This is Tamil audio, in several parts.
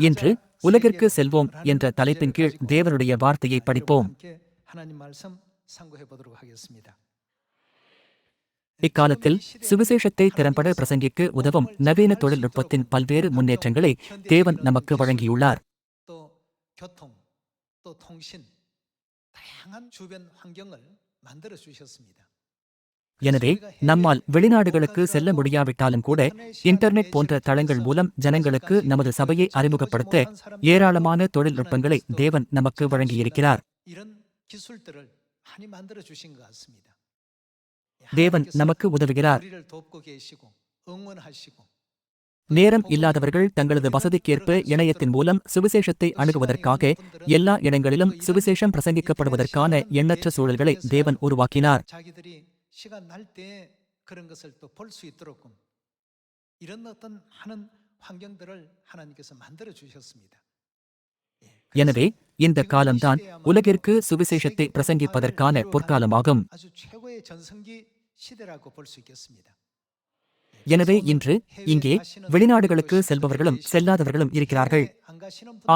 இன்று உலகிற்கு செல்வோம் என்ற தலைப்பின் கீழ் தேவனுடைய வார்த்தையை படிப்போம். இக்காலத்தில் சுவிசேஷத்தை திறம்பட பிரசங்கிக்க உதவும் நவீன தொழில்நுட்பத்தின் பல்வேறு முன்னேற்றங்களை தேவன் நமக்கு வழங்கியுள்ளார். எனவே நம்மால் வெளிநாடுகளுக்கு செல்ல முடியாவிட்டாலும் கூட இன்டர்நெட் போன்ற தளங்கள் மூலம் ஜனங்களுக்கு நமது சபையை அறிமுகப்படுத்த ஏராளமான தொழில்நுட்பங்களை தேவன் நமக்கு வழங்கியிருக்கிறார். தேவன் நமக்கு உதவுகிறார். நேரம் இல்லாதவர்கள் தங்களது வசதிக்கேற்ப இணையத்தின் மூலம் சுவிசேஷத்தை அணுகுவதற்காக எல்லா இடங்களிலும் சுவிசேஷம் பிரசங்கிக்கப்படுவதற்கான எண்ணற்ற சூழல்களை தேவன் உருவாக்கினார். எனவே இந்த காலம்தான் உலகிற்கு சுவிசேஷத்தை பிரசங்கிப்பதற்கான பொற்காலமாகும். எனவே இன்று இங்கே வெளிநாடுகளுக்கு செல்பவர்களும் செல்லாதவர்களும் இருக்கிறார்கள்.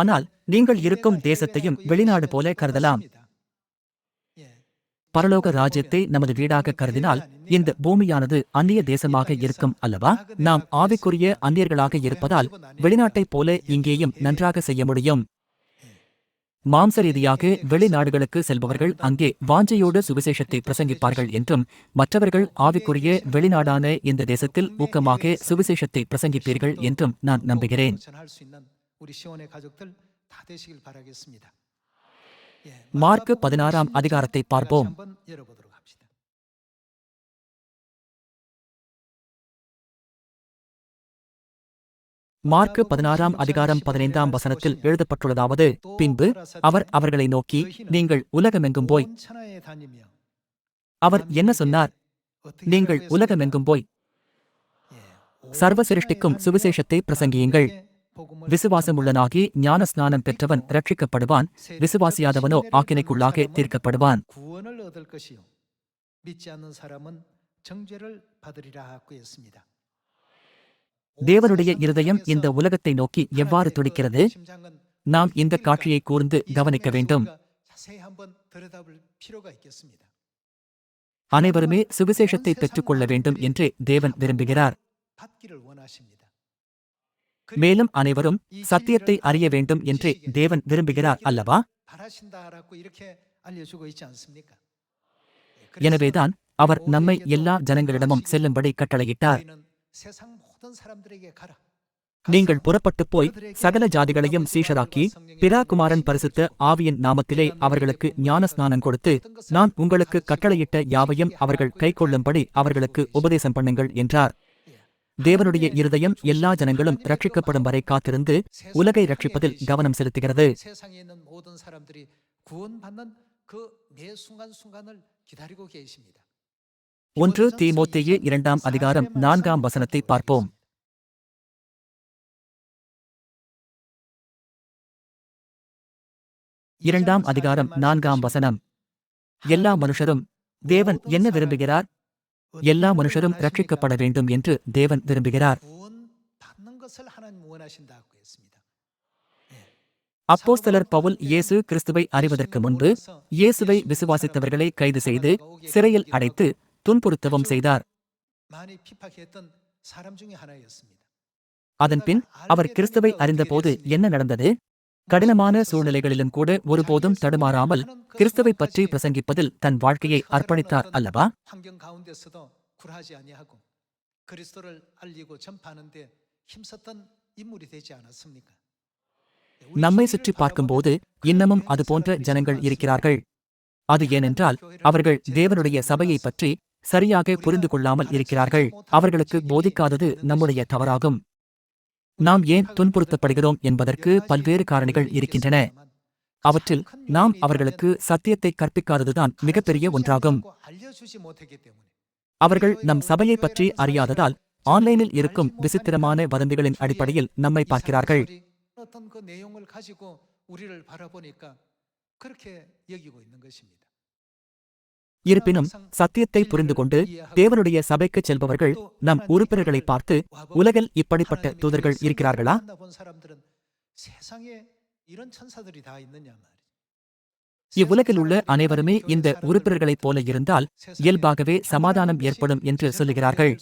ஆனால் நீங்கள் இருக்கும் தேசத்தையும் வெளிநாடு போல கருதலாம். பரலோக ராஜ்யத்தை நமது வீடாக கருதினால் இந்த பூமியானது அந்நிய தேசமாக இருக்கும் அல்லவா? நாம் ஆவிக்குரிய அந்நியர்களாக இருப்பதால் வெளிநாட்டைப் போல இங்கேயும் நன்றாக செய்ய முடியும். மாம்ச ரீதியாக வெளிநாடுகளுக்கு செல்பவர்கள் அங்கே வாஞ்சையோடு சுவிசேஷத்தை பிரசங்கிப்பார்கள் என்றும், மற்றவர்கள் ஆவிக்குரிய வெளிநாடான இந்த தேசத்தில் ஊக்கமாக சுவிசேஷத்தை பிரசங்கிப்பீர்கள் என்றும் நான் நம்புகிறேன். மார்க்கு 16ஆம் அதிகாரத்தை பார்ப்போம். மார்க்கு 16ஆம் அதிகாரம் 15ஆம் வசனத்தில் எழுதப்பட்டுள்ளதாவது: பின்பு அவர் அவர்களை நோக்கி, நீங்கள் உலகமெங்கும் போய். அவர் என்ன சொன்னார்? நீங்கள் உலகமெங்கும் போய் சர்வ சிருஷ்டிக்கும் சுவிசேஷத்தை பிரசங்கியுங்கள். விசுவாசமுள்ளனாகி ஞானஸ்நானம் பெற்றவன் ரட்சிக்கப்படுவான், விசுவாசியாதவனோ ஆக்கினைக்குள்ளாக தீர்க்கப்படுவான். தேவனுடைய இருதயம் இந்த உலகத்தை நோக்கி எவ்வாறு துடிக்கிறது? நாம் இந்த காட்சியை கூர்ந்து கவனிக்க வேண்டும். அனைவருமே சுவிசேஷத்தை பெற்றுக்கொள்ள வேண்டும் என்று தேவன் விரும்புகிறார். மேலும் அனைவரும் சத்தியத்தை அறிய வேண்டும் என்று தேவன் விரும்புகிறார் அல்லவா? எனவேதான் அவர் நம்மை எல்லா ஜனங்களிடமும் செல்லும்படி கட்டளையிட்டார். நீங்கள் புறப்பட்டுப் போய் சகல ஜாதிகளையும் சீஷராக்கி, பிதா குமாரன் பரிசுத்த ஆவியின் நாமத்திலே அவர்களுக்கு ஞானஸ்நானம் கொடுத்து, நான் உங்களுக்கு கட்டளையிட்ட யாவையும் அவர்கள் கைக்கொள்ளும்படி அவர்களுக்கு உபதேசம் பண்ணுங்கள் என்றார். தேவனுடைய இருதயம் எல்லா ஜனங்களும் ரட்சிக்கப்படும் வரை காத்திருந்து உலகை ரட்சிப்பதில் கவனம் செலுத்துகிறது. 1 தீமோத்தேயு 2ஆம் அதிகாரம் 4ஆம் வசனத்தை பார்ப்போம். இரண்டாம் அதிகாரம் 4ஆம் வசனம். எல்லா மனுஷரும் தேவன் என்ன விரும்புகிறார்? எல்லா மனுஷரும் ரட்சிக்கப்பட வேண்டும் என்று தேவன் விரும்புகிறார். அப்போஸ்தலர் பவுல் இயேசு கிறிஸ்துவை அறிவதற்கு முன்பு இயேசுவை விசுவாசித்தவர்களை கைது செய்து சிறையில் அடைத்து துன்புறுத்தவும் செய்தார். அதன்பின் அவர் கிறிஸ்துவை அறிந்தபோது என்ன நடந்தது? கடினமான சூழ்நிலைகளிலும் கூட ஒருபோதும் தடுமாறாமல் கிறிஸ்துவை பற்றி பிரசங்கிப்பதில் தன் வாழ்க்கையை அர்ப்பணித்தார் அல்லவா? நம்மை சுற்றி பார்க்கும்போது இன்னமும் அதுபோன்ற ஜனங்கள் இருக்கிறார்கள். அது ஏனென்றால் அவர்கள் தேவனுடைய சபையை பற்றி சரியாக புரிந்து கொள்ளாமல் இருக்கிறார்கள். அவர்களுக்கு போதிக்காதது நம்முடைய தவறாகும். நாம் ஏன் துன்புறுத்தப்படுகிறோம் என்பதற்கு பல்வேறு காரணிகள் இருக்கின்றன. அவற்றில் நாம் அவர்களுக்கு சத்தியத்தை கற்பிக்காததுதான் மிகப்பெரிய ஒன்றாகும். அவர்கள் நம் சபையை பற்றி அறியாததால் ஆன்லைனில் இருக்கும் விசித்திரமான வதந்திகளின் அடிப்படையில் நம்மை பார்க்கிறார்கள். இருப்பினும் சத்தியத்தை புரிந்து கொண்டு தேவனுடைய சபைக்குச் செல்பவர்கள் நம் உறுப்பினர்களை பார்த்து, உலகில் இப்படிப்பட்ட தூதர்கள் இருக்கிறார்களா? இவ்வுலகில் உள்ள அனைவருமே இந்த உறுப்பினர்களைப் போல இருந்தால் இயல்பாகவே சமாதானம் ஏற்படும் என்று சொல்லுகிறார்கள்.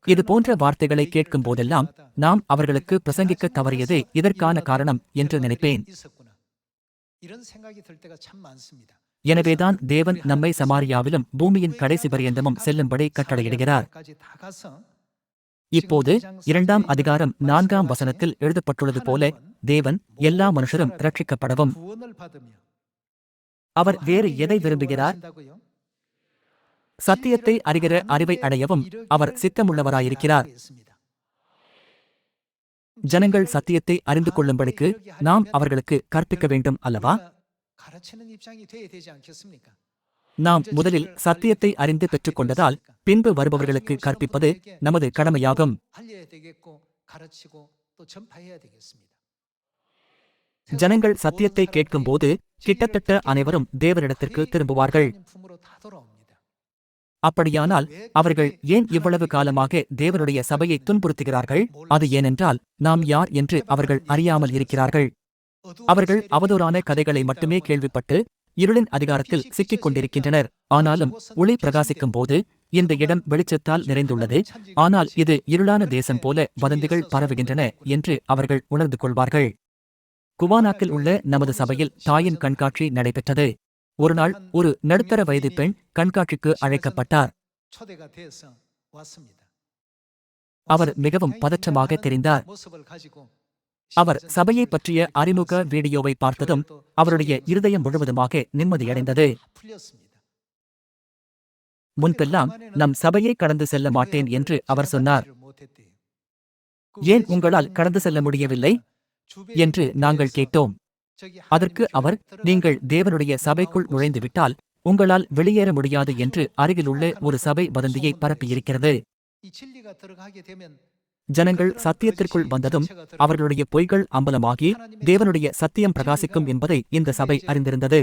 இது போன்ற வார்த்தைகளை கேட்கும் போதெல்லாம் நாம் அவர்களுக்கு பிரசங்கிக்க தவறியதே இதற்கான காரணம் என்று நினைப்பேன். எனவேதான் தேவன் நம்மை சமாரியாவிலும் பூமியின் கடைசி பரியந்தமும் செல்லும்படி கட்டளையிடுகிறார். இப்போது 2ஆம் அதிகாரம் 4ஆம் வசனத்தில் எழுதப்பட்டுள்ளது போல தேவன் எல்லா மனுஷரும் ரட்சிக்கப்படவும். அவர் வேறு எதை விரும்புகிறார்? சத்தியத்தை அறிகிற அறிவை அடையவும் அவர் சித்தமுள்ளவராயிருக்கிறார். ஜனங்கள் சத்தியத்தை அறிந்து கொள்ளும்படிக்கு நாம் அவர்களுக்கு கற்பிக்க வேண்டும் அல்லவா? நாம் முதலில் சத்தியத்தை அறிந்து பெற்றுக்கொண்டதால் பின்பு வருபவர்களுக்கு கற்பிப்பது நமது கடமையாகும். ஜனங்கள் சத்தியத்தை கேட்கும்போது கிட்டத்தட்ட அனைவரும் தேவனிடத்திற்கு திரும்புவார்கள். அப்படியானால் அவர்கள் ஏன் இவ்வளவு காலமாக தேவனுடைய சபையை துன்புறுத்துகிறார்கள்? அது ஏனென்றால் நாம் யார் என்று அவர்கள் அறியாமல் இருக்கிறார்கள். அவர்கள் அவதூறான கதைகளை மட்டுமே கேள்விப்பட்டு இருளின் அதிகாரத்தில் சிக்கிக் கொண்டிருக்கின்றனர். ஆனாலும் ஒளி பிரகாசிக்கும் போது இந்த இடம் வெளிச்சத்தால் நிறைந்துள்ளது, ஆனால் இது இருளான தேசம் போல வதந்திகள் பரவுகின்றன என்று அவர்கள் உணர்ந்து கொள்வார்கள். குவானாக்கில் உள்ள நமது சபையில் தாயின் கண்காட்சி நடைபெற்றது. ஒருநாள் ஒரு நடுத்தர வயது பெண் கண்காட்சிக்கு அழைக்கப்பட்டார். அவர் மிகவும் பதற்றமாக தெரிந்தார். அவர் சபையை பற்றிய அறிமுக வீடியோவை பார்த்ததும் அவருடைய இருதயம் முழுவதுமாக நிம்மதியடைந்தது. முன்பெல்லாம் நம் சபையை கடந்து செல்ல மாட்டேன் என்று அவர் சொன்னார். ஏன் உங்களால் கடந்து செல்ல முடியவில்லை என்று நாங்கள் கேட்டோம். அதற்கு அவர், நீங்கள் தேவனுடைய சபைக்குள் நுழைந்துவிட்டால் உங்களால் வெளியேற முடியாது என்று அருகிலுள்ள ஒரு சபை வதந்தியை பரப்பியிருக்கிறது. ஜனங்கள் சத்தியத்திற்குள் வந்ததும் அவர்களுடைய பொய்கள் அம்பலமாகி தேவனுடைய சத்தியம் பிரகாசிக்கும் என்பதை இந்த சபை அறிந்திருந்தது.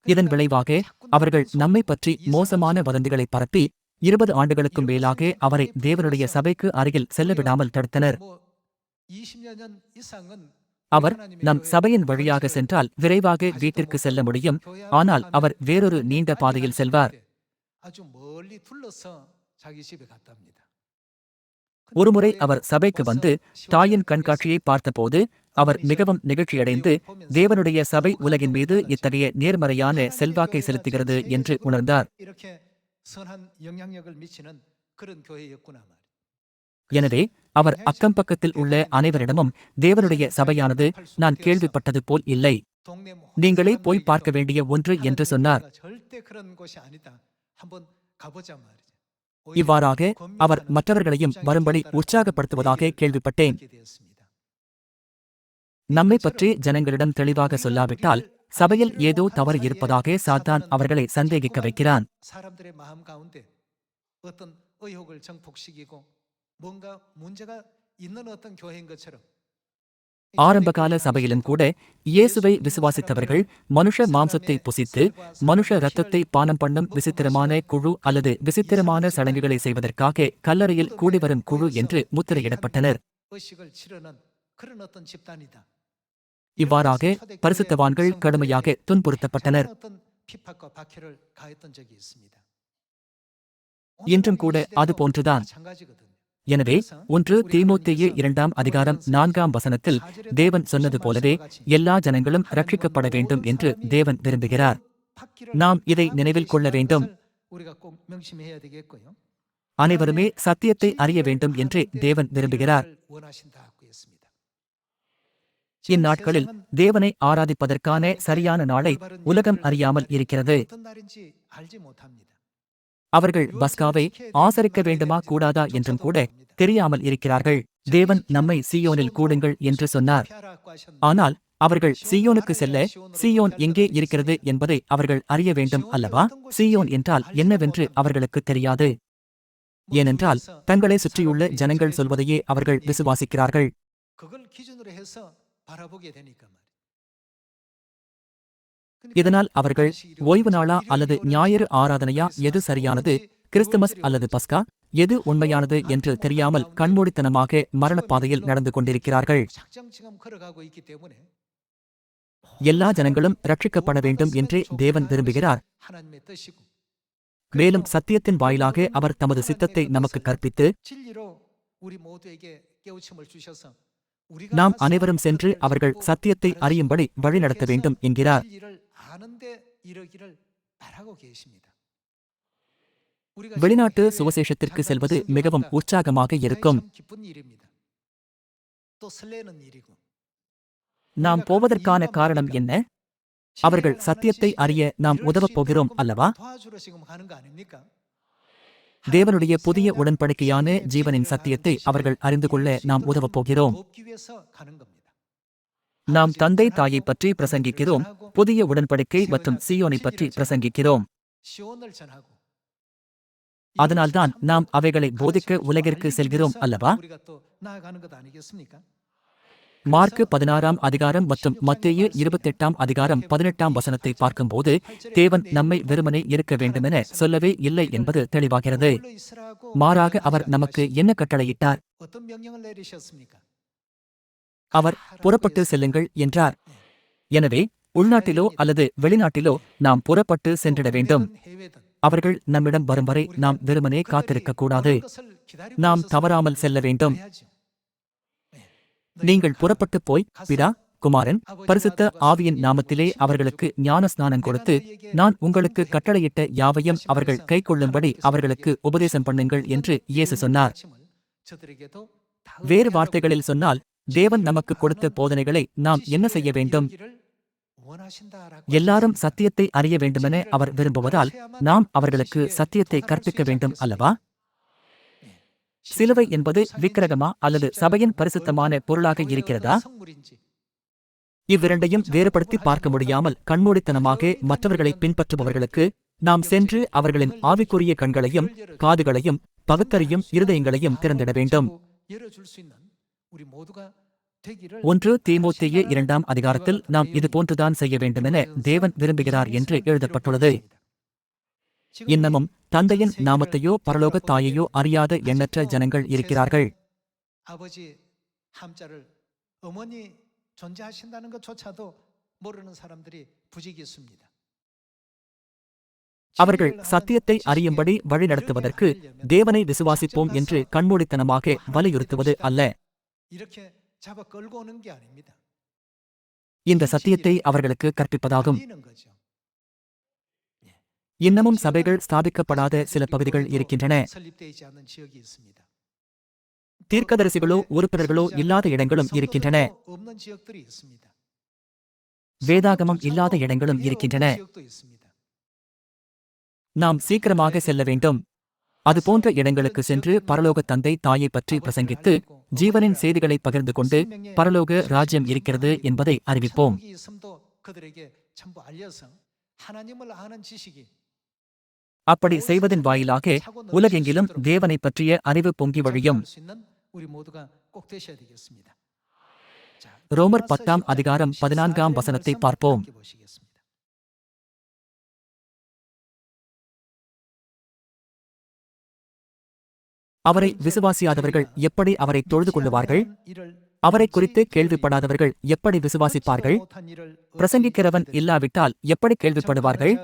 இதன் விளைவாக அவர்கள் நம்மை பற்றி மோசமான வதந்திகளை பரப்பி 20 ஆண்டுகளுக்கும் மேலாக அவரை தேவனுடைய சபைக்கு அருகில் செல்லவிடாமல் தடுத்தனர். அவர் நம் சபையின் வழியாக சென்றால் விரைவாக வீட்டிற்கு செல்ல முடியும், ஆனால் அவர் வேறொரு நீண்ட பாதையில் செல்வார். ஒருமுறை அவர் சபைக்கு வந்து தாயின் கண்காட்சியை பார்த்தபோது அவர் மிகவும் நெகிழ்ச்சியடைந்து தேவனுடைய சபை உலகின் மீது இத்தகைய நேர்மறையான செல்வாக்கை செலுத்துகிறது என்று உணர்ந்தார். எனவே அவர் அக்கம்பக்கத்தில் உள்ள அனைவரிடமும் தேவனுடைய சபையானது நான் கேள்விப்பட்டது போல் இல்லை, நீங்களே போய் பார்க்க வேண்டிய ஒன்று என்று சொன்னார். இவ்வாறாக அவர் மற்றவர்களையும் வரும்படி உற்சாகப்படுத்துவதாக கேள்விப்பட்டேன். நம்மை பற்றி ஜனங்களிடம் தெளிவாக சொல்லாவிட்டால் சபையில் ஏதோ தவறு இருப்பதாக சாத்தான் அவர்களை சந்தேகிக்க வைக்கிறான். ஆரம்பகால சபையிலும் கூட இயேசுவை விசுவாசித்தவர்கள் மனுஷ மாம்சத்தை புசித்து மனுஷ இரத்தத்தை பானம் பண்ணும் விசித்திரமான குழு அல்லது விசித்திரமான சடங்குகளை செய்வதற்காக கல்லறையில் கூடிவரும் குழு என்று முத்திரையிடப்பட்டனர். இவ்வாறாக பரிசுத்தவான்கள் கடுமையாக துன்புறுத்தப்பட்டனர். இன்றும் கூட அது போன்றுதான். எனவே 1 தீமோத்தேயு 2ஆம் அதிகாரம் 4ஆம் வசனத்தில் தேவன் சொன்னது போலவே எல்லா ஜனங்களும் ரட்சிக்கப்பட வேண்டும் என்று தேவன் விரும்புகிறார். நாம் இதை நினைவில் கொள்ள வேண்டும். அனைவருமே சத்தியத்தை அறிய வேண்டும் என்று தேவன் விரும்புகிறார். இந்நாட்களில் தேவனை ஆராதிப்பதற்கான சரியான நாளை உலகம் அறியாமல் இருக்கிறது. அவர்கள் பஸ்காவை ஆசரிக்க வேண்டுமா கூடாதா என்றும் கூட தெரியாமல் இருக்கிறார்கள். தேவன் நம்மை சீயோனில் கூடுங்கள் என்று சொன்னார். ஆனால் அவர்கள் சீயோனுக்கு செல்ல சீயோன் எங்கே இருக்கிறது என்பதை அவர்கள் அறிய வேண்டும் அல்லவா? சீயோன் என்றால் என்னவென்று அவர்களுக்கு தெரியாது. ஏனென்றால் தங்களை சுற்றியுள்ள ஜனங்கள் சொல்வதையே அவர்கள் விசுவாசிக்கிறார்கள். இதனால் அவர்கள் ஓய்வு நாளா அல்லது ஞாயிறு ஆராதனையா, எது சரியானது, கிறிஸ்துமஸ் அல்லது பஸ்கா, எது உண்மையானது என்று தெரியாமல் கண்மூடித்தனமாக மரணப்பாதையில் நடந்து கொண்டிருக்கிறார்கள். எல்லா ஜனங்களும் ரட்சிக்கப்பட வேண்டும் என்றே தேவன் விரும்புகிறார். மேலும் சத்தியத்தின் வாயிலாக அவர் தமது சித்தத்தை நமக்கு கற்பித்து, நாம் அனைவரும் சென்று அவர்கள் சத்தியத்தை அறியும்படி வழிநடத்த வேண்டும் என்கிறார். வெளிநாட்டு சுவிசேஷத்திற்கு செல்வது மிகவும் உற்சாகமாக இருக்கும். நாம் போவதற்கான காரணம் என்ன? அவர்கள் சத்தியத்தை அறிய நாம் உதவப் போகிறோம் அல்லவா? தேவனுடைய புதிய உடன்படிக்கையான ஜீவனின் சத்தியத்தை அவர்கள் அறிந்து கொள்ள நாம் உதவப் போகிறோம். நாம் தந்தை தாயை பற்றி பிரசங்கிக்கிறோம், புதிய உடன்படிக்கை மற்றும் சீயோனை பற்றி பிரசங்கிக்கிறோம். அதனால்தான் நாம் அவைகளை போதிக்க உலகிற்கு செல்கிறோம் அல்லவா? மார்க்கு 16ஆம் அதிகாரம் மற்றும் மத்தேயு 28ஆம் அதிகாரம் 18ஆம் வசனத்தை பார்க்கும்போது தேவன் நம்மை வெறுமனே இருக்க வேண்டுமென சொல்லவே இல்லை என்பது தெளிவாகிறது. மாறாக அவர் நமக்கு என்ன கட்டளையிட்டார்? அவர் புறப்பட்டு செல்லுங்கள் என்றார். எனவே உள்நாட்டிலோ அல்லது வெளிநாட்டிலோ நாம் புறப்பட்டு சென்றிட வேண்டும். அவர்கள் நம்மிடம் வரும் வரை நாம் வெறுமனே காத்திருக்கக்கூடாது. நாம் தவறாமல் செல்ல வேண்டும். நீங்கள் புறப்பட்டு போய் பிதா, குமாரன், பரிசுத்த ஆவியின் நாமத்திலே அவர்களுக்கு ஞான ஸ்நானம் கொடுத்து, நான் உங்களுக்கு கட்டளையிட்ட யாவையும் அவர்கள் கைக்கொள்ளும்படி அவர்களுக்கு உபதேசம் பண்ணுங்கள் என்று இயேசு சொன்னார். வேறு வார்த்தைகளில் சொன்னால், தேவன் நமக்கு கொடுத்த போதனைகளை நாம் என்ன செய்ய வேண்டும்? எல்லாரும் சத்தியத்தை அறிய வேண்டுமென அவர் விரும்புவதால் நாம் அவர்களுக்கு சத்தியத்தை கற்பிக்க வேண்டும் அல்லவா? சிலுவை என்பது விக்கிரகமா அல்லது சபையின் பரிசுத்தமான பொருளாக இருக்கிறதா? இவ்விரண்டையும் வேறுபடுத்தி பார்க்க முடியாமல் கண்மூடித்தனமாக மற்றவர்களை பின்பற்றுபவர்களுக்கு நாம் சென்று அவர்களின் ஆவிக்குரிய கண்களையும் காதுகளையும் பகுத்தறியும் இருதயங்களையும் திறந்திட வேண்டும். 1 தீமோத்தேயு 2ஆம் அதிகாரத்தில் நாம் இது போன்றுதான் செய்ய வேண்டுமென தேவன் விரும்புகிறார் என்று எழுதப்பட்டுள்ளது. இன்னமும் தந்தையின் நாமத்தையோ பரலோக தாயையோ அறியாத எண்ணற்ற ஜனங்கள் இருக்கிறார்கள். அவர்கள் சத்தியத்தை அறியும்படி வழிநடத்துவதற்கு தேவனை விசுவாசிப்போம் என்று கண்மூடித்தனமாக வலியுறுத்துவது அல்ல. இந்த சத்தியத்தை அவர்களுக்கு கற்பிப்பதாகும். இன்னமும் சபைகள் ஸ்தாபிக்கப்படாத சில பகுதிகள் இருக்கின்றன. தீர்க்கதரிசிகளோ உறுப்பினர்களோ இல்லாத இடங்களும் இருக்கின்றன. வேதாகமம் இல்லாத இடங்களும் இருக்கின்றன. நாம் சீக்கிரமாக செல்ல வேண்டும். அதுபோன்ற இடங்களுக்கு சென்று பரலோக தந்தை தாயை பற்றி பிரசங்கித்து ஜீவனின் செய்திகளை பகிர்ந்து கொண்டு பரலோக ராஜ்யம் இருக்கிறது என்பதை அறிவிப்போம். அப்படி செய்வதன் வாயிலாக உலகெங்கிலும் தேவனை பற்றிய அறிவு பொங்கி வழியும். ரோமர் 10ஆம் அதிகாரம் 14ஆம் வசனத்தை பார்ப்போம். அவரை விசுவாசியாதவர்கள் எப்படி அவரை தொழுது கொள்ளுவார்கள்? அவரை குறித்து கேள்விப்படாதவர்கள் எப்படி விசுவாசிப்பார்கள்? பிரசங்கிக்கிறவன் இல்லாவிட்டால் எப்படி கேள்விப்படுவார்கள்?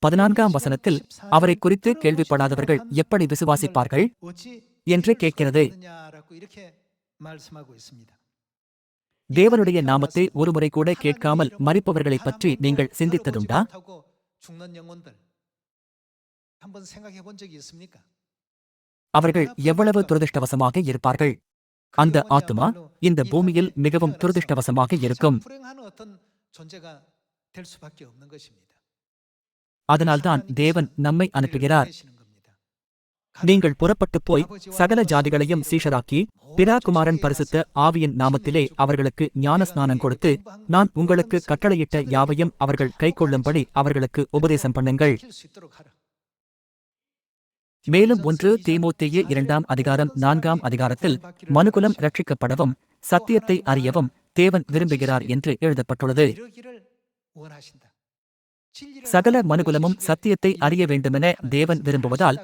14ஆம் வசனத்தில் அவரை குறித்து கேள்விப்படாதவர்கள் எப்படி விசுவாசிப்பார்கள் என்று கேட்கிறது. தேவனுடைய நாமத்தை ஒருமுறை கூட கேட்காமல் மரிப்பவர்களைப் பற்றி நீங்கள் சிந்தித்ததுண்டா? அவர்கள் எவ்வளவு துரதிர்ஷ்டவசமாக இருப்பார்கள். அந்த ஆத்துமா இந்த பூமியில் மிகவும் துரதிர்ஷ்டவசமாக இருக்கும். அதனால்தான் தேவன் நம்மை அனுப்புகிறார். நீங்கள் புறப்பட்டுப் போய் சகல ஜாதிகளையும் சீஷராக்கி பிதா குமாரன் பரிசுத்த ஆவியின் நாமத்திலே அவர்களுக்கு ஞானஸ்நானம் கொடுத்து, நான் உங்களுக்கு கட்டளையிட்ட யாவையும் அவர்கள் கைக்கொள்ளும்படி அவர்களுக்கு உபதேசம் பண்ணுங்கள். மேலும் 1 தீமோத்தேயு 2ஆம் அதிகாரம் 4ஆம் அதிகாரத்தில் மனுகுலம் ரட்சிக்கப்படவும் சத்தியத்தை அறியவும் தேவன் விரும்புகிறார் என்று எழுதப்பட்டுள்ளது. சகல மனுகுலமும் சத்தியத்தை அறிய வேண்டுமென தேவன் விரும்புவதால்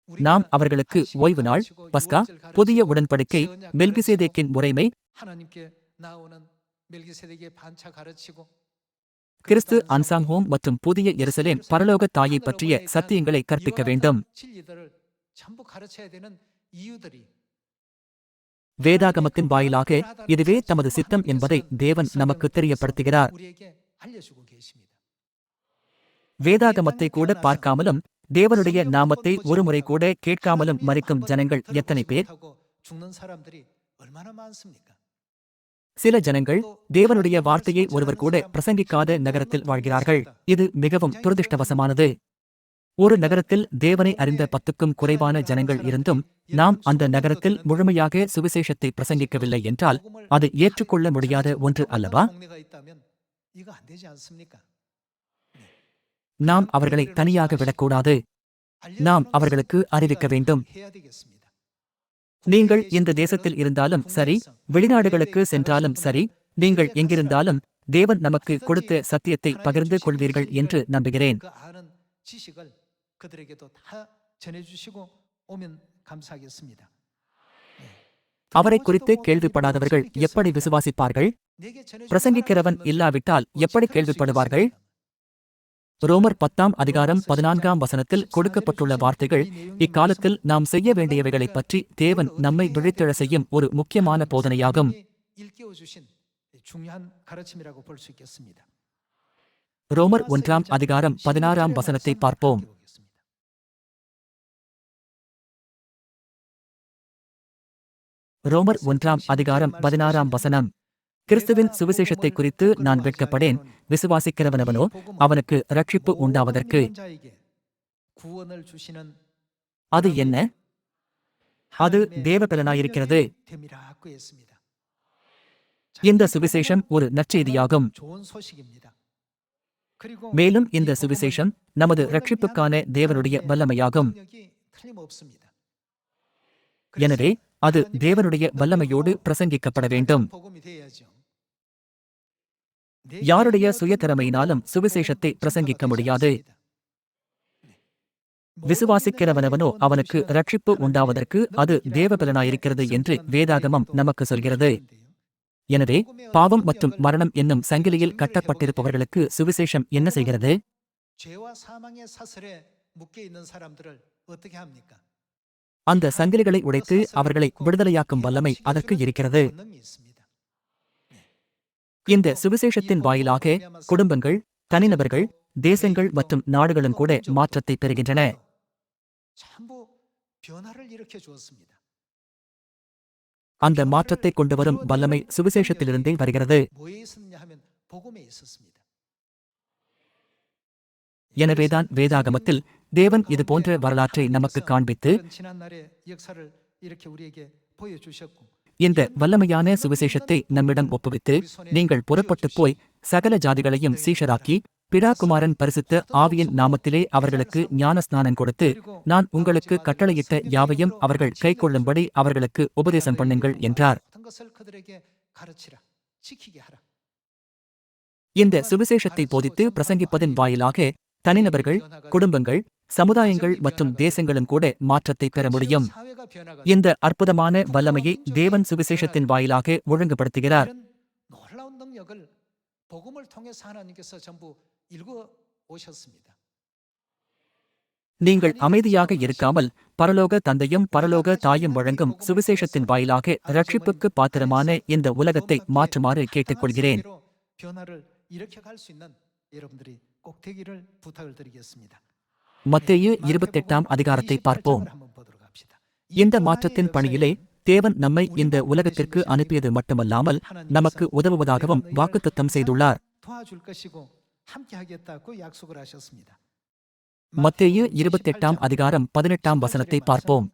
நாம் அவர்களுக்கு ஓய்வு நாள், பஸ்கா, புதிய உடன்படிக்கை, மெல்கிசேதேக்கின் முறைமை, கிறிஸ்து அன்சாங்ஹோம் மற்றும் புதிய எருசலேம் பரலோக தாயை பற்றிய சத்தியங்களை கற்பிக்க வேண்டும். வேதாகமத்தின் வாயிலாக இதுவே தமது சித்தம் என்பதை தேவன் நமக்கு தெரியப்படுத்துகிறார். வேதாகமத்தை கூட பார்க்காமலும் தேவனுடைய நாமத்தை ஒருமுறை கூட கேட்காமலும் மரிக்கும் ஜனங்கள் எத்தனை பேர்? சில ஜனங்கள் தேவனுடைய வார்த்தையை ஒருவர் கூட பிரசங்கிக்காத நகரத்தில் வாழ்கிறார்கள். இது மிகவும் துரதிர்ஷ்டவசமானது. ஒரு நகரத்தில் தேவனை அறிந்த 10க்கும் குறைவான ஜனங்கள் இருந்தும் நாம் அந்த நகரத்தில் முழுமையாக சுவிசேஷத்தை பிரசங்கிக்கவில்லை என்றால் அது ஏற்றுக்கொள்ள முடியாத ஒன்று அல்லவா? நாம் அவர்களை தனியாக விடக்கூடாது. நாம் அவர்களுக்கு அறிவிக்க வேண்டும். நீங்கள் இந்த தேசத்தில் இருந்தாலும் சரி, வெளிநாடுகளுக்கு சென்றாலும் சரி, நீங்கள் எங்கிருந்தாலும் தேவன் நமக்கு கொடுத்த சத்தியத்தை பகிர்ந்து கொள்வீர்கள் என்று நம்புகிறேன். அவரை குறித்து கேள்விப்படாதவர்கள் எப்படி விசுவாசிப்பார்கள்? பிரசங்கிக்கிறவன் இல்லாவிட்டால் எப்படி கேள்விப்படுவார்கள்? ரோமர் 10ஆம் அதிகாரம் 14ஆம் வசனத்தில் கொடுக்கப்பட்டுள்ள வார்த்தைகள் இக்காலத்தில் நாம் செய்ய வேண்டியவைகளைப் பற்றி தேவன் நம்மை விழித்தெழ செய்யும் ஒரு முக்கியமான போதனையாகும். ரோமர் 1ஆம் அதிகாரம் 16ஆம் வசனத்தை பார்ப்போம். ரோமர் 1ஆம் அதிகாரம் 16ஆம் வசனம். கிறிஸ்துவின் சுவிசேஷத்தை குறித்து நான் வெட்கப்படேன். விசுவாசிக்கிறவனவனோ அவனுக்கு இரட்சிப்பு உண்டாவதற்கு. அது என்ன? அது தேவபலனாயிருக்கிறது. இந்த சுவிசேஷம் ஒரு நற்செய்தியாகும். மேலும் இந்த சுவிசேஷம் நமது இரட்சிப்புக்கான தேவனுடைய வல்லமையாகும். எனவே அது தேவனுடைய வல்லமையோடு பிரசங்கிக்கப்பட வேண்டும். யாருடைய சுயத்திறமையினாலும் சுவிசேஷத்தை பிரசங்கிக்க முடியாது. விசுவாசிக்கிறவனவனோ அவனுக்கு இரட்சிப்பு உண்டாவதற்கு அது தேவபலனாயிருக்கிறது என்று வேதாகமம் நமக்கு சொல்கிறது. எனவே பாவம் மற்றும் மரணம் என்னும் சங்கிலியில் கட்டப்பட்டிருப்பவர்களுக்கு சுவிசேஷம் என்ன செய்கிறது? அந்த சங்கிலிகளை உடைத்து அவர்களை விடுதலையாக்கும் வல்லமை அதற்கு இருக்கிறது. இந்த சுவிசேஷத்தின் வாயிலாக குடும்பங்கள், தனிநபர்கள், தேசங்கள் மற்றும் நாடுகளும் கூட மாற்றத்தை பெறுகின்றன. அந்த மாற்றத்தை கொண்டுவரும் வல்லமை சுவிசேஷத்திலிருந்தே வருகிறது. எனவேதான் வேதாகமத்தில் தேவன் இது போன்ற வரலாற்றை நமக்கு காண்பித்து இந்த வல்லமையான சுவிசேஷத்தை நம்மிடம் ஒப்புவித்து, நீங்கள் புறப்பட்டுப் போய் சகல ஜாதிகளையும் சீஷராக்கி பிதா குமாரன் பரிசுத்த ஆவியின் நாமத்திலே அவர்களுக்கு ஞானஸ்நானம் கொடுத்து, நான் உங்களுக்கு கட்டளையிட்ட யாவையும் அவர்கள் கைக்கொள்ளும்படி அவர்களுக்கு உபதேசம் பண்ணுங்கள் என்றார். இந்த சுவிசேஷத்தை போதித்து பிரசங்கிப்பதன் வாயிலாக தனிநபர்கள், குடும்பங்கள், சமுதாயங்கள் மற்றும் தேசங்களும் கூட மாற்றத்தை பெற முடியும். இந்த அற்புதமான வல்லமையை தேவன் சுவிசேஷத்தின் வாயிலாக ஒழுங்குபடுத்துகிறார். நீங்கள் அமைதியாக இருக்காமல் பரலோக தந்தையும் பரலோக தாயும் வழங்கும் சுவிசேஷத்தின் வாயிலாக இரட்சிப்புக்கு பாத்திரமான இந்த உலகத்தை மாற்றுமாறு கேட்டுக்கொள்கிறேன். மத்தேயு 28ஆம் அதிகாரத்தை பார்ப்போம். இந்த மாற்றத்தின் பணியிலே தேவன் நம்மை இந்த உலகத்திற்கு அனுப்பியது மட்டுமல்லாமல் நமக்கு உதவுவதாகவும் வாக்குத்தத்தம் செய்துள்ளார். மத்தேயு 28ஆம் அதிகாரம் 18ஆம் வசனத்தை பார்ப்போம்.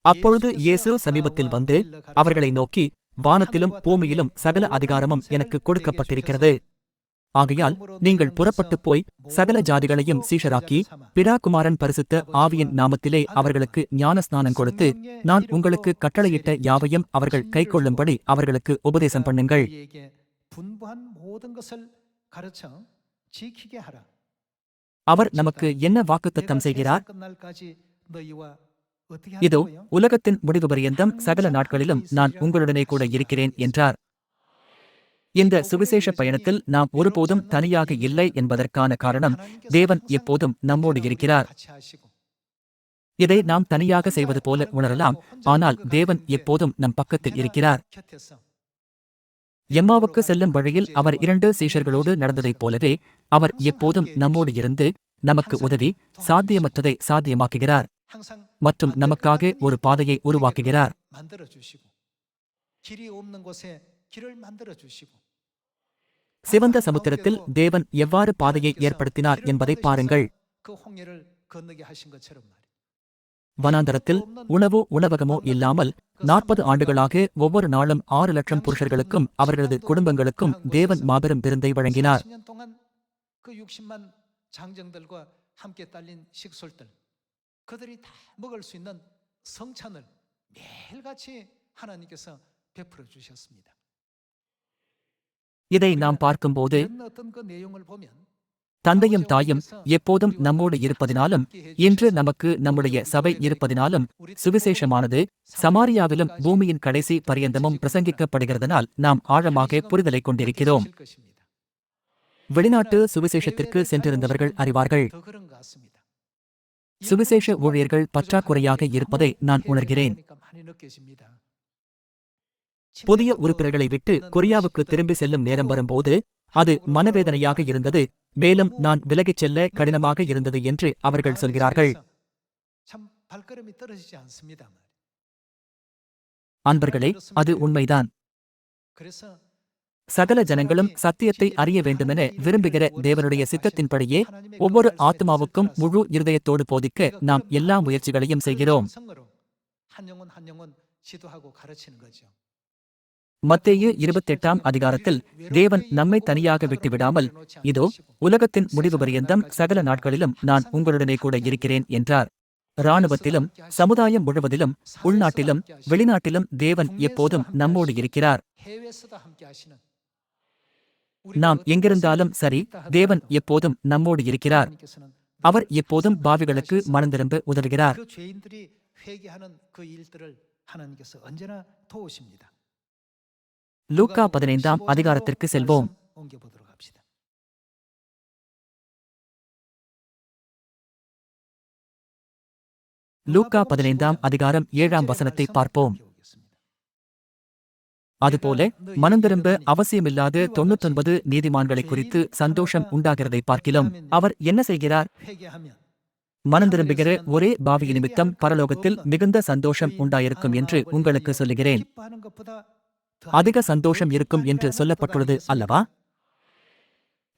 அப்பொழுது இயேசு சமீபத்தில் வந்து அவர்களை நோக்கி, வானத்திலும் பூமியிலும் சகல அதிகாரமும் எனக்கு கொடுக்கப்பட்டிருக்கிறது. ஆகையால் நீங்கள் புறப்பட்டுப் போய் சகல ஜாதிகளையும் சீஷராக்கி பிதா குமாரன் பரிசுத்த ஆவியின் நாமத்திலே அவர்களுக்கு ஞானஸ்நானம் கொடுத்து நான் உங்களுக்கு கட்டளையிட்ட யாவையும் அவர்கள் கைக்கொள்ளும்படி அவர்களுக்கு உபதேசம் பண்ணுங்கள். அவர் நமக்கு என்ன வாக்குத்தத்தம் செய்கிறார்? இதோ உலகத்தின் முடிவு பரியந்தம் சகல நாட்களிலும் நான் உங்களுடனே கூட இருக்கிறேன் என்றார். இந்த சுவிசேஷ பயணத்தில் நாம் ஒருபோதும் தனியாக இல்லை என்பதற்கான காரணம் தேவன் எப்போதும் நம்மோடு இருக்கிறார். இதை நாம் தனியாக செய்வது போல உணரலாம், ஆனால் தேவன் எப்போதும் நம் பக்கத்தில் இருக்கிறார். எம்மாவுக்கு செல்லும் வழியில் அவர் 2 சீஷர்களோடு நடந்ததைப் போலவே அவர் எப்போதும் நம்மோடு இருந்து நமக்கு உதவி சாத்தியமற்றதை சாத்தியமாக்குகிறார் மற்றும் நமக்காக ஒரு பாதையை உருவாக்குகிறார். சிவந்த சமுத்திரத்தில் தேவன் எவ்வாறு பாதையை ஏற்படுத்தினார் என்பதை பாருங்கள். வனாந்தரத்தில் உணவோ உணவகமோ இல்லாமல் 40 ஆண்டுகளாக ஒவ்வொரு நாளும் 6 லட்சம் புருஷர்களுக்கும் அவர்களது குடும்பங்களுக்கும் தேவன் மாபெரும் விருந்தை வழங்கினார். இதை நாம் பார்க்கும்போது தந்தையும் தாயும் எப்போதும் நம்மோடு இருப்பதினாலும் இன்று நமக்கு நம்முடைய சபை இருப்பதினாலும் சுவிசேஷமானது சமாரியாவிலும் பூமியின் கடைசி பரியந்தமும் பிரசங்கிக்கப்படுகிறதனால் நாம் ஆழமாக புரிதலை கொண்டிருக்கிறோம். வெளிநாட்டு சுவிசேஷத்திற்கு சென்றிருந்தவர்கள் அறிவார்கள். சுவிசேஷ ஊழியர்கள் பற்றாக்குறையாக இருப்பதை நான் உணர்கிறேன். புதிய உறுப்பினர்களை விட்டு கொரியாவுக்கு திரும்பி செல்லும் நேரம் வரும்போது அது மனவேதனையாக இருந்தது, மேலும் நான் விலகிச் செல்ல கடினமாக இருந்தது என்று அவர்கள் சொல்கிறார்கள். அன்பர்களே, அது உண்மைதான். சகல ஜனங்களும் சத்தியத்தை அறிய வேண்டுமென விரும்புகிற தேவனுடைய சித்தத்தின்படியே ஒவ்வொரு ஆத்மாவுக்கும் முழு இருதயத்தோடு போதிக்க நாம் எல்லா முயற்சிகளையும் செய்கிறோம். மத்தேயு 28ஆம் அதிகாரத்தில் தேவன் நம்மை தனியாக விட்டுவிடாமல், இதோ உலகத்தின் முடிவு பரியந்தம் சகல நாட்களிலும் நான் உங்களுடனே கூட இருக்கிறேன் என்றார். இராணுவத்திலும் சமுதாயம் முழுவதிலும் உள்நாட்டிலும் வெளிநாட்டிலும் தேவன் எப்போதும் நம்மோடு இருக்கிறார். நாம் எங்கிருந்தாலும் சரி, தேவன் எப்போதும் நம்மோடு இருக்கிறார். அவர் எப்போதும் பாவிகளுக்கு மனந்திரும்ப உதவுகிறார். லூக்கா 15ஆம் அதிகாரத்திற்கு செல்வோம். லூக்கா 15ஆம் அதிகாரம் 7ஆம் வசனத்தை பார்ப்போம். அதுபோல மனந்திரும்ப அவசியமில்லாத 99 நீதிமான்களை குறித்து சந்தோஷம் உண்டாகிறதை பார்க்கிலும் அவர் என்ன செய்கிறார்? மனந்திரும்புகிற ஒரே பாவி நிமித்தம் பரலோகத்தில் மிகுந்த சந்தோஷம் உண்டாயிருக்கும் என்று உங்களுக்கு சொல்லுகிறேன். அதிக சந்தோஷம் இருக்கும் என்று சொல்லப்பட்டுள்ளது அல்லவா?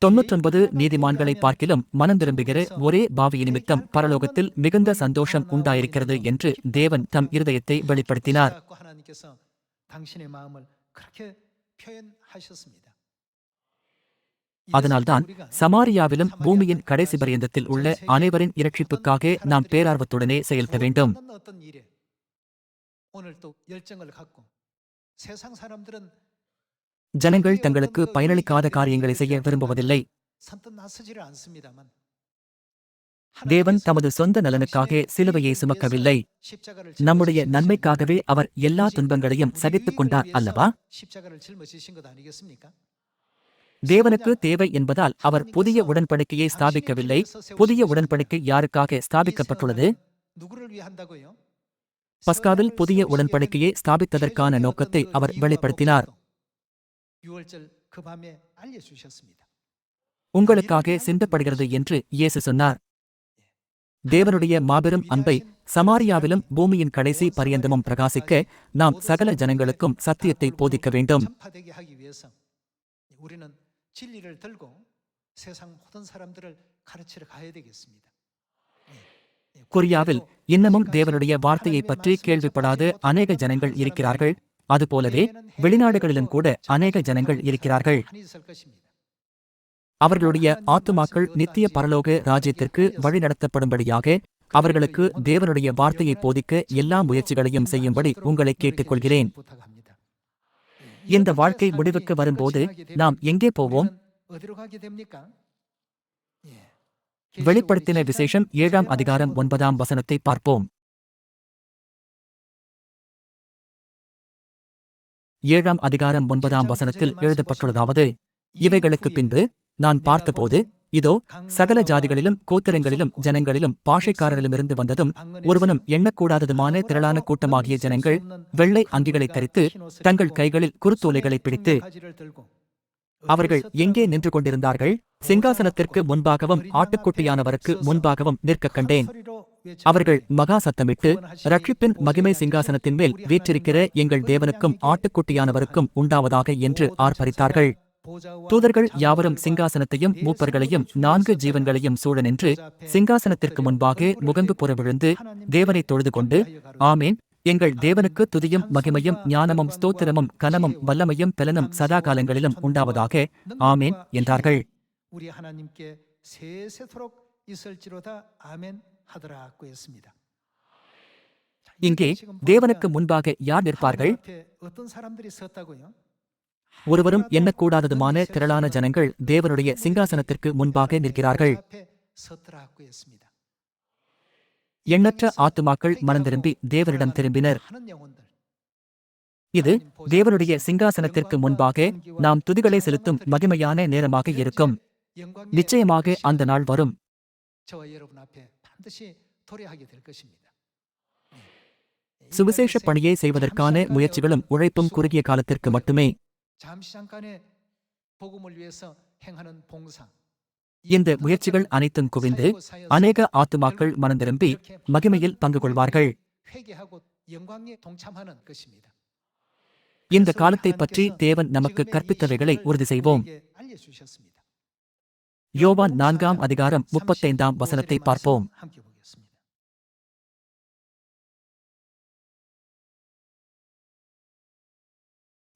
99 நீதிமான்களை பார்க்கிலும் மனந்திரும்புகிற ஒரே பாவி நிமித்தம் பரலோகத்தில் மிகுந்த சந்தோஷம் உண்டாயிருக்கிறது என்று தேவன் தம் இருதயத்தை வெளிப்படுத்தினார். அதனால்தான் சமாரியாவிலும் பூமியின் கடைசி பரியந்தத்தில் உள்ள அனைவரின் இரட்சிப்புக்காக நாம் பேரார்வத்துடனே செயல்பட வேண்டும். ஜனங்கள் தங்களுக்கு பயனளிக்காத காரியங்களை செய்ய விரும்புவதில்லை. தேவன் தமது சொந்த நலனுக்காக சிலுவையை சுமக்கவில்லை. நம்முடைய நன்மைக்காகவே அவர் எல்லா துன்பங்களையும் சகித்துக் கொண்டார் அல்லவா? தேவனுக்கு தேவை என்பதால் அவர் புதிய உடன்படிக்கையை ஸ்தாபிக்கவில்லை. புதிய உடன்படிக்கை யாருக்காக ஸ்தாபிக்கப்பட்டுள்ளது? பஸ்காவில் புதிய உடன்படிக்கையை ஸ்தாபித்ததற்கான நோக்கத்தை அவர் வெளிப்படுத்தினார். உங்களுக்காக சிந்தப்படுகிறது என்று இயேசு சொன்னார். தேவனுடைய மாபெரும் அன்பை சமாரியாவிலும் பூமியின் கடைசி பரியந்தமும் பிரகாசிக்க நாம் சகல ஜனங்களுக்கும் சத்தியத்தை போதிக்க வேண்டும். கொரியாவில் இன்னமும் தேவனுடைய வார்த்தையை பற்றி கேள்விப்படாத அநேக ஜனங்கள் இருக்கிறார்கள். அதுபோலவே வெளிநாடுகளிலும் கூட அநேக ஜனங்கள் இருக்கிறார்கள். அவர்களுடைய ஆத்துமாக்கள் நித்திய பரலோக ராஜ்யத்திற்கு வழிநடத்தப்படும்படியாக அவர்களுக்கு தேவனுடைய வார்த்தையை போதிக்க எல்லா முயற்சிகளையும் செய்யும்படி உங்களை கேட்டுக்கொள்கிறேன். இந்த வாழ்க்கை முடிவுக்கு வரும்போது நாம் எங்கே போவோம்? வெளிப்படுத்தின விசேஷம் 7ஆம் அதிகாரம் 9ஆம் வசனத்தை பார்ப்போம். 7ஆம் அதிகாரம் 9ஆம் வசனத்தில் எழுதப்பட்டுள்ளதாவது: இவைகளுக்குப் பின்பு நான் பார்த்தபோது, இதோ, சகல ஜாதிகளிலும் கோத்திரங்களிலும் ஜனங்களிலும் பாஷைக்காரரிலுமிருந்து வந்ததும் ஒருவனும் எண்ணக்கூடாததுமான திரளான கூட்டமாகிய ஜனங்கள் வெள்ளை அங்கிகளைத் தரித்து தங்கள் கைகளில் குருத்தோலைகளைப் பிடித்து அவர்கள் எங்கே நின்று கொண்டிருந்தார்கள்? சிங்காசனத்திற்கு முன்பாகவும் ஆட்டுக்குட்டியானவருக்கு முன்பாகவும் நிற்கக் கண்டேன். அவர்கள் மகா சத்தமிட்டு, ரட்சிப்பின் மகிமை சிங்காசனத்தின் மேல் வீற்றிருக்கிற எங்கள் தேவனுக்கும் ஆட்டுக்குட்டியானவருக்கும் உண்டாவதாக என்று ஆர்ப்பரித்தார்கள். தூதர்கள் யாவரும் சிங்காசனத்தையும் மூப்பர்களையும் 4 ஜீவன்களையும் சூழ நின்று சிங்காசனத்திற்கு முன்பாக முகங்கு புற விழுந்து தேவனை தொழுது கொண்டு, ஆமேன், எங்கள் தேவனுக்கு துதியும் மகிமையும் ஞானமும் ஸ்தோத்திரமும் கனமும் வல்லமையும் பெலனும் சதா காலங்களிலும் உண்டாவதாக, ஆமேன் என்றார்கள். இங்கே தேவனுக்கு முன்பாக யார் நிற்பார்கள்? ஒருவரும் எண்ணக்கூடாததுமான திரளான ஜனங்கள் தேவனுடைய சிங்காசனத்திற்கு முன்பாக நிற்கிறார்கள். எண்ணற்ற ஆத்துமாக்கள் மனந்திரும்பி தேவனிடம் திரும்பினர். இது தேவனுடைய சிங்காசனத்திற்கு முன்பாக நாம் துதிகளை செலுத்தும் மகிமையான நேரமாக இருக்கும். நிச்சயமாக அந்த நாள் வரும். சுவிசேஷ பணியை செய்வதற்கான முயற்சிகளும் உழைப்பும் குறுகிய காலத்திற்கு மட்டுமே. இந்த முயற்சிகள் அனைத்தும் குவிந்து அநேக ஆத்துமாக்கள் மனந்திரும்பி மகிமையில் பங்கு கொள்வார்கள். இந்த காலத்தை பற்றி தேவன் நமக்கு கற்பித்தவைகளை உறுதி செய்வோம். யோவான் 4ஆம் அதிகாரம் 35ஆம் வசனத்தை பார்ப்போம்.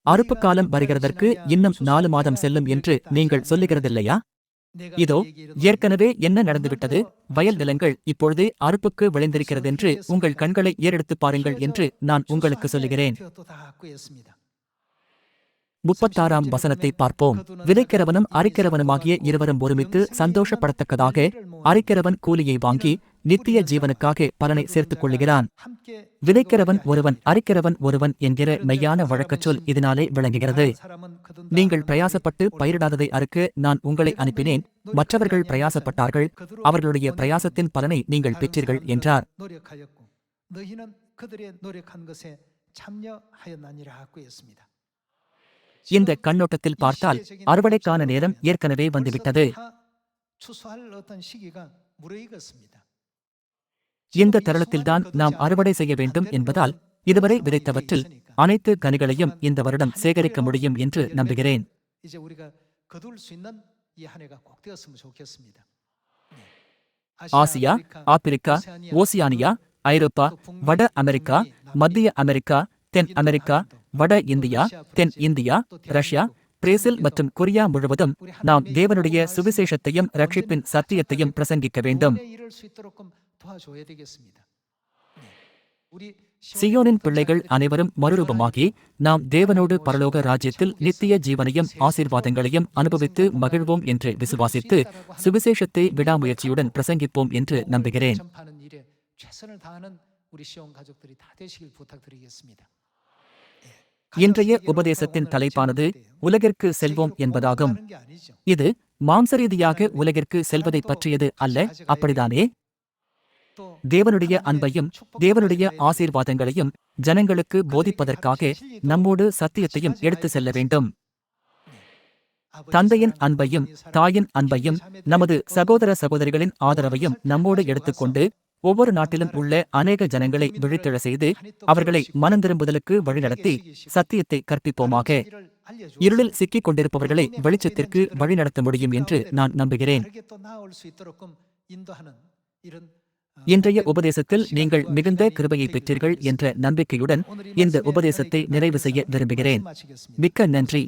அறுப்பு காலம் வருகிறதற்கு இன்னும் 4 மாதம் செல்லும் என்று நீங்கள் சொல்லுகிறதில்லையா? இதோ, ஏற்கனவே என்ன நடந்துவிட்டது? வயல் நிலங்கள் இப்பொழுதே அறுப்புக்கு விளைந்திருக்கிறதென்று உங்கள் கண்களை ஏறெடுத்துப் பாருங்கள் என்று நான் உங்களுக்கு சொல்லுகிறேன். 36ஆம் வசனத்தை பார்ப்போம். விதைக்கிறவனும் அரிக்கிறவனுமாகிய இருவரும் ஒருமித்து சந்தோஷப்படத்தக்கதாக அரிக்கிறவன் கூலியை வாங்கி நித்திய ஜீவனுக்காக பலனை சேர்த்துக் கொள்ளுகிறான். விதைக்கிறவன் ஒருவன், அரிக்கிறவன் ஒருவன் என்கிற மெய்யான வழக்கச்சொல் இதனாலே விளங்குகிறது. நீங்கள் பிரயாசப்பட்டு பயிரிடாததை அறுக்க நான் உங்களை அனுப்பினேன். மற்றவர்கள் பிரயாசப்பட்டார்கள், அவர்களுடைய பிரயாசத்தின் பலனை நீங்கள் பெற்றீர்கள் என்றார். இந்த கண்ணோட்டத்தில் பார்த்தால் அறுவடைக்கான நேரம் ஏற்கனவே வந்துவிட்டது. இந்த தருணத்தில்தான் நாம் அறுவடை செய்ய வேண்டும் என்பதால் இதுவரை விதைத்தவற்றில் அனைத்து கனிகளையும் இந்த வருடம் சேகரிக்க முடியும் என்று நம்புகிறேன். ஆசியா, ஆப்பிரிக்கா, ஓசியானியா, ஐரோப்பா, வட அமெரிக்கா, மத்திய அமெரிக்கா, தென் அமெரிக்கா, வட இந்தியா, தென் இந்தியா, ரஷ்யா, பிரேசில் மற்றும் கொரியா முழுவதும் நாம் தேவனுடைய சுவிசேஷத்தையும் ரட்சிப்பின் சத்தியத்தையும் பிரசங்கிக்க வேண்டும். சியோனின் பிள்ளைகள் அனைவரும் மறுரூபமாகி நாம் தேவனோடு பரலோக ராஜ்யத்தில் நித்திய ஜீவனையும் ஆசீர்வாதங்களையும் அனுபவித்து மகிழ்வோம் என்று விசுவாசித்து சுவிசேஷத்தை விடாமுயற்சியுடன் பிரசங்கிப்போம் என்று நம்புகிறேன். இன்றைய உபதேசத்தின் தலைப்பானது உலகிற்கு செல்வோம் என்பதாகும். இது மாம்சரீதியாக உலகிற்கு செல்வதை பற்றியது அல்ல, அப்படிதானே? தேவனுடைய அன்பையும் தேவனுடைய ஆசீர்வாதங்களையும் ஜனங்களுக்கு போதிப்பதற்காக நம்மோடு சத்தியத்தையும் எடுத்து செல்ல வேண்டும். தந்தையின் அன்பையும் தாயின் அன்பையும் நமது சகோதர சகோதரிகளின் ஆதரவையும் நம்மோடு எடுத்துக்கொண்டு ஒவ்வொரு நாட்டிலும் உள்ள அநேக ஜனங்களை விழித்தெழ செய்து அவர்களை மனந்திரும்புதலுக்கு வழிநடத்தி சத்தியத்தை கற்பிப்போமாக. இருளில் சிக்கிக் கொண்டிருப்பவர்களை வெளிச்சத்திற்கு வழிநடத்த முடியும் என்று நான் நம்புகிறேன். இன்றைய உபதேசத்தில் நீங்கள் மிகுந்த கிருபையை பெற்றீர்கள் என்ற நம்பிக்கையுடன் இந்த உபதேசத்தை நிறைவு செய்ய விரும்புகிறேன். மிக்க நன்றி.